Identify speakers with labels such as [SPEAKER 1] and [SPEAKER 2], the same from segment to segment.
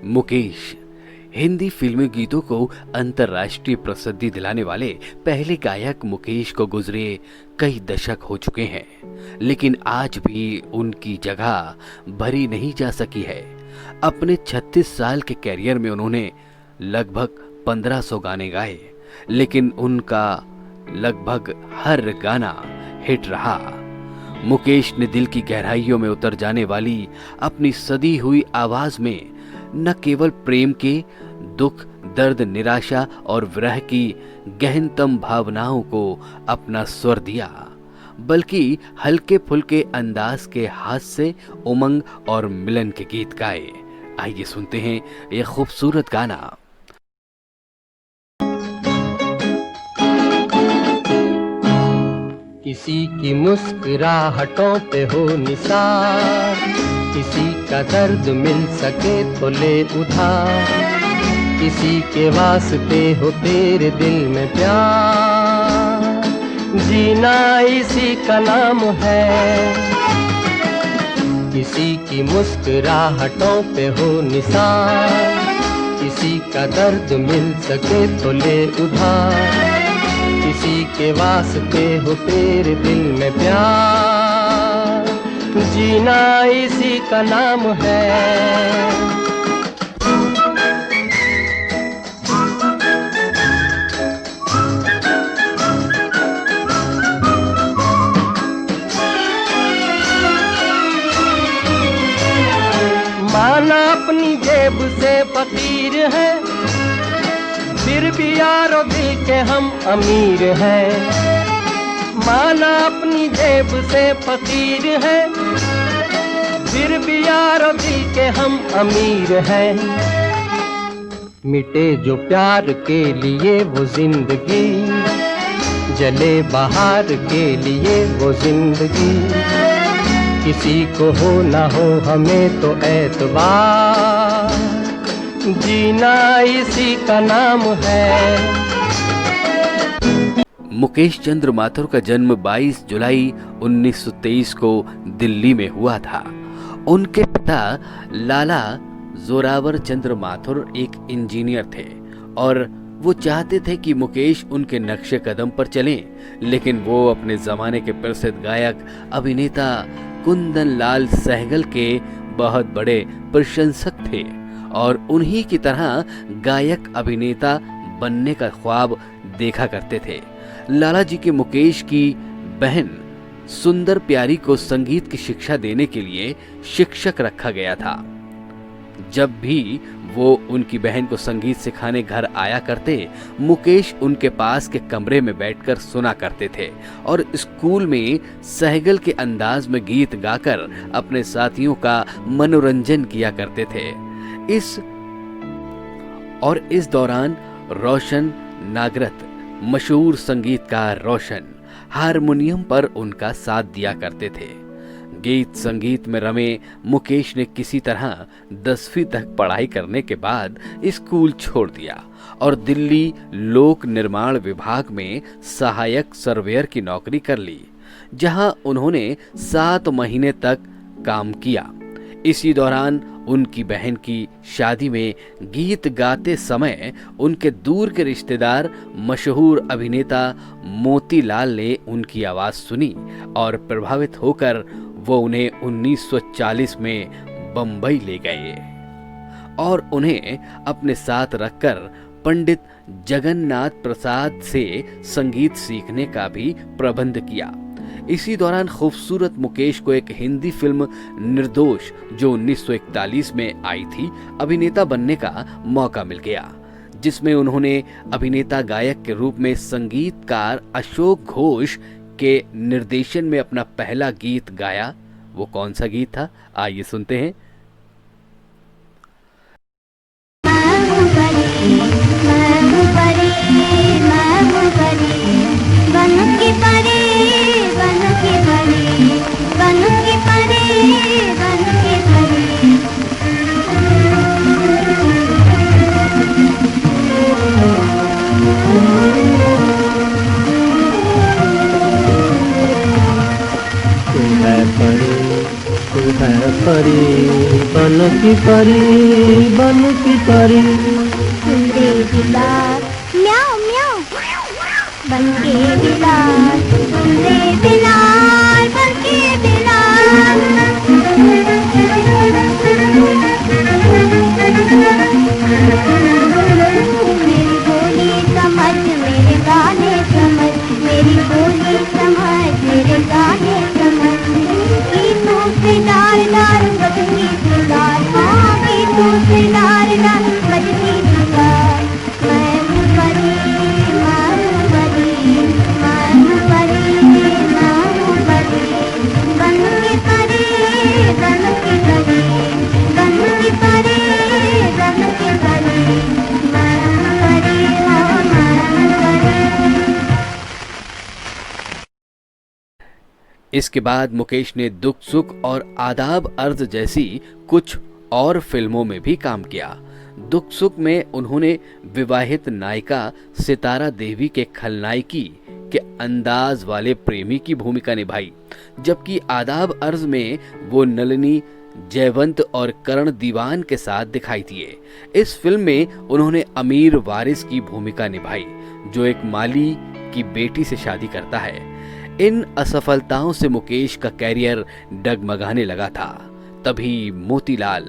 [SPEAKER 1] मुकेश हिंदी फिल्मी गीतों को अंतर्राष्ट्रीय प्रसिद्धि दिलाने वाले पहले गायक मुकेश को गुजरे कई दशक हो चुके हैं, लेकिन आज भी उनकी जगह भरी नहीं जा सकी है। अपने 36 साल के कैरियर में उन्होंने लगभग 1500 गाने गाए, लेकिन उनका लगभग हर गाना हिट रहा। मुकेश ने दिल की गहराइयों में उतर जाने वाली अपनी सदी हुई आवाज में न केवल प्रेम के दुख, दर्द, निराशा और विरह की गहनतम भावनाओं को अपना स्वर दिया, बल्कि हल्के फुल्के अंदाज के हास्य, उमंग और मिलन के गीत गाए। आइए सुनते हैं यह खूबसूरत गाना।
[SPEAKER 2] किसी की मुस्कुराहटों पे हो निसार, किसी का दर्द मिल सके तो ले उधार, किसी के वास्ते हो तेरे दिल में प्यार, जीना इसी का नाम है। किसी की मुस्कुराहटों पे हो निसार, किसी का दर्द मिल सके तो ले उधार, किसी के वास्ते हो तेरे दिल में प्यार, जीना इसी का नाम है। माना अपनी जेब से फकीर है, फिर भी यारो दिल के हम अमीर हैं। माना अपनी जेब से फकीर है, फिर भी यारो दिल के हम अमीर हैं। मिटे जो प्यार के लिए वो जिंदगी, जले बहार के लिए वो जिंदगी, किसी को हो ना हो हमें तो एतबार, जीना इसी का नाम है।
[SPEAKER 1] मुकेश चंद्र माथुर का जन्म 22 जुलाई 1923 को दिल्ली में हुआ था। उनके पिता लाला जोरावर चंद्र माथुर एक इंजीनियर थे और वो चाहते थे कि मुकेश उनके नक्शे कदम पर चलें, लेकिन वो अपने जमाने के प्रसिद्ध गायक अभिनेता कुंदन लाल सहगल के बहुत बड़े प्रशंसक थे और उन्हीं की तरह गायक अभिनेता बनने का ख्वाब देखा करते थे। लाला जी के मुकेश की बहन सुंदर प्यारी को संगीत की शिक्षा देने के लिए शिक्षक रखा गया था। जब भी वो उनकी बहन को संगीत सिखाने घर आया करते, मुकेश उनके पास के कमरे में बैठकर सुना करते थे और स्कूल में सहगल के अंदाज में गीत गाकर अपने साथियों का मनोरंजन किया करते थे। इस दौरान रोशन नागरथ, मशहूर संगीतकार रोशन, हारमोनियम पर उनका साथ दिया करते थे। गीत संगीत में रमे मुकेश ने किसी तरह 10वीं तक पढ़ाई करने के बाद स्कूल छोड़ दिया और दिल्ली लोक निर्माण विभाग में सहायक सर्वेयर की नौकरी कर ली, जहां उन्होंने 7 महीने तक काम किया। इसी दौरान उनकी बहन की शादी में गीत गाते समय उनके दूर के रिश्तेदार मशहूर अभिनेता मोतीलाल ने उनकी आवाज सुनी और प्रभावित होकर वो उन्हें 1940 में बंबई ले गए और उन्हें अपने साथ रखकर पंडित जगन्नाथ प्रसाद से संगीत सीखने का भी प्रबंध किया। इसी दौरान खूबसूरत मुकेश को एक हिंदी फिल्म निर्दोष, जो 1941 में आई थी, अभिनेता बनने का मौका मिल गया, जिसमें उन्होंने अभिनेता गायक के रूप में संगीतकार अशोक घोष के निर्देशन में अपना पहला गीत गाया। वो कौन सा गीत था, आइए सुनते हैं।
[SPEAKER 2] परी की परी, बन की परी।
[SPEAKER 3] सुंदे बिलाल म्याऊं म्याऊं बनके बिलाल, सुंदे बिलाल बनके बिलाल। मेरी बोली समझ मेरे गाने समझ, मेरी बोली समझ मेरे गाने समझ। गीतों से डार डार बजती जुगार, हाँ गीतों से डार डार बजती जुगार। मैं हूँ परी, मैं हूँ परी, मैं हूँ परी, मैं हूँ परी। बन के परी, बन के परी, बन के परी, बन के परी। मैं हूँ परी, हाँ मैं हूँ परी।
[SPEAKER 1] इसके बाद मुकेश ने दुख सुख और आदाब अर्ज जैसी कुछ और फिल्मों में भी काम किया। दुख सुख में उन्होंने विवाहित नायिका सितारा देवी के खलनायकी के अंदाज वाले प्रेमी की भूमिका निभाई, जबकि आदाब अर्ज में वो नलिनी जयवंत और करण दीवान के साथ दिखाई दिए। इस फिल्म में उन्होंने अमीर वारिस की भूमिका निभाई, जो एक माली की बेटी से शादी करता है। इन असफलताओं से मुकेश का कैरियर डगमगाने लगा था। तभी मोतीलाल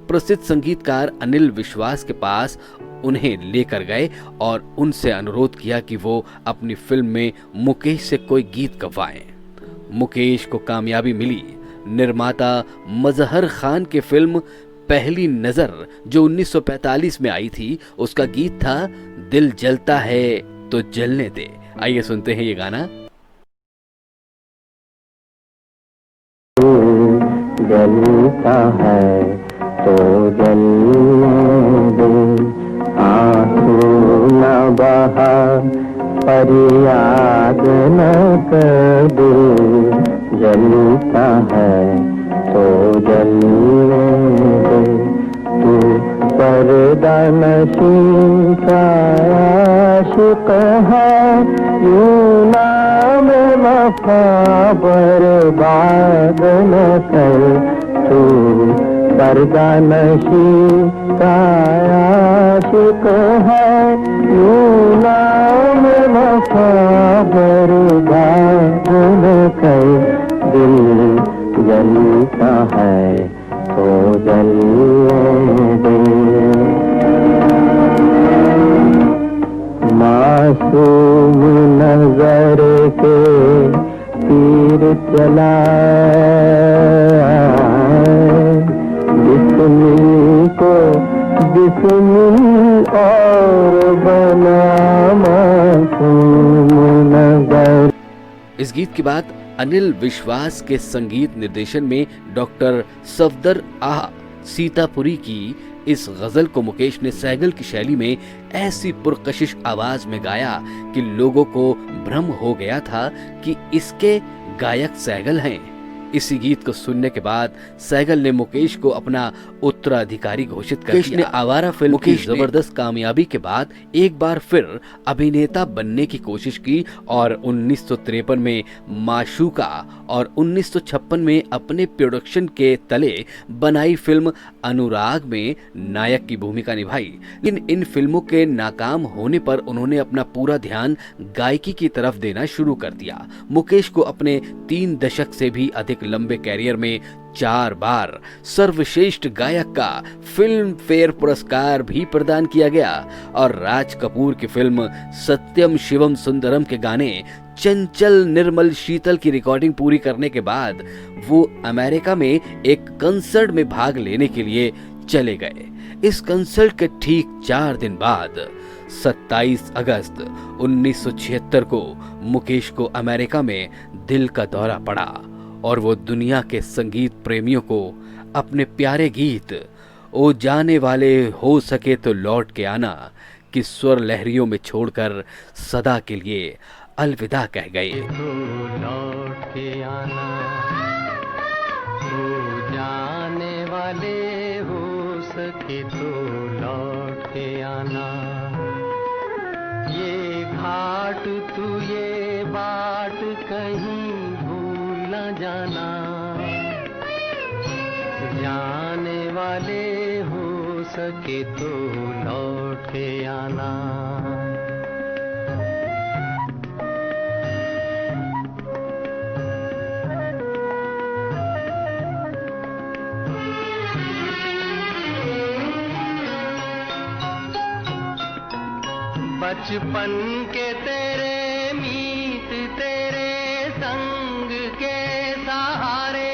[SPEAKER 1] प्रसिद्ध संगीतकार अनिल विश्वास के पास उन्हें लेकर गए और उनसे अनुरोध किया कि वो अपनी फिल्म में मुकेश से कोई गीत गवाएं। मुकेश को कामयाबी मिली। निर्माता मजहर खान की फिल्म पहली नजर जो 1945 में आई थी, उसका गीत था दिल जलता है तो जलने दे। आइए सुनते हैं ये गाना।
[SPEAKER 2] जलता है तो जलने दे, आंसू न बहा फरियाद न कर दे। जलता है तो जलने दे, तू पर्दा नशीं का आशिक है, यूं नाम वफा बर्बाद न कर। तू पर्दा नशीं का आशिक है, यूं नाम वफा बर्बाद न कर। दिल जलता है तो जलने दे। मासूम नजर के तीर चला, बिस्मिल को बिस्मिल और बना मासूम नजर।
[SPEAKER 1] इस गीत के बाद अनिल विश्वास के संगीत निर्देशन में डॉक्टर सफदर आह सीतापुरी की इस गजल को मुकेश ने सैगल की शैली में ऐसी पुरकशिश आवाज में गाया कि लोगों को भ्रम हो गया था कि इसके गायक सैगल हैं। इसी गीत को सुनने के बाद सैगल ने मुकेश को अपना उत्तराधिकारी घोषित कर दिया। आवारा फिल्म की जबरदस्त कामयाबी के बाद एक बार फिर अभिनेता बनने की कोशिश की और 1953 में माशूका और 1956 में अपने प्रोडक्शन के तले बनाई फिल्म अनुराग में नायक की भूमिका निभाई। लेकिन इन फिल्मों के नाकाम होने पर उन्होंने अपना पूरा ध्यान गायकी की तरफ देना शुरू कर दिया। मुकेश को अपने 3 दशक से भी अधिक लंबे कैरियर में 4 बार सर्वश्रेष्ठ गायक का फिल्म फेयर पुरस्कार भी प्रदान किया गया और राज कपूर की फिल्म सत्यम शिवम सुंदरम के गाने चंचल निर्मल शीतल की रिकॉर्डिंग पूरी करने के बाद वो अमेरिका में एक कंसर्ट में भाग लेने के लिए चले गए। इस कंसर्ट के ठीक 4 दिन बाद 27 अगस्त 1976 को मुकेश को अमेरिका में दिल का दौरा पड़ा और वो दुनिया के संगीत प्रेमियों को अपने प्यारे गीत ओ जाने वाले हो सके तो लौट के आना की स्वर लहरियों में छोड़कर सदा के लिए अलविदा कह गए।
[SPEAKER 2] तो लौट के आना, हो जाने वाले हो सके तो लौट के आना। ये घाट तू ये बाट कहीं भूल न जाना, जाने वाले सके तो लौट के आना। बचपन के तेरे मीत तेरे संग के सहारे,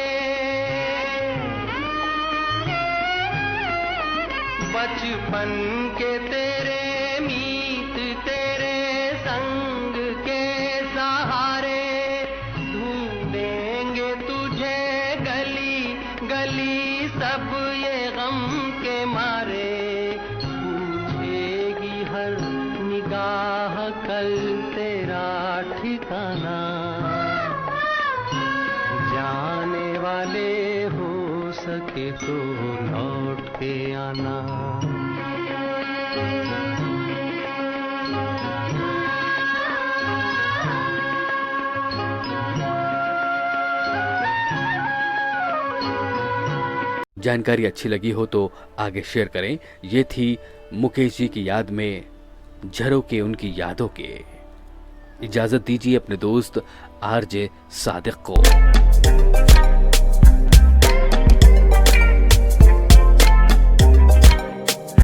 [SPEAKER 2] बचपन के तेरे मीत तेरे संग के सहारे, ढूंढेंगे तुझे गली गली सब ये गम के मारे। पूछेगी हर निगाह कल तेरा ठिकाना, जाने वाले हो सके तो लौट के आना।
[SPEAKER 1] जानकारी अच्छी लगी हो तो आगे शेयर करें। ये थी मुकेश जी की याद में झरोके उनकी यादों के। इजाजत दीजिए अपने दोस्त आरजे सादिक को।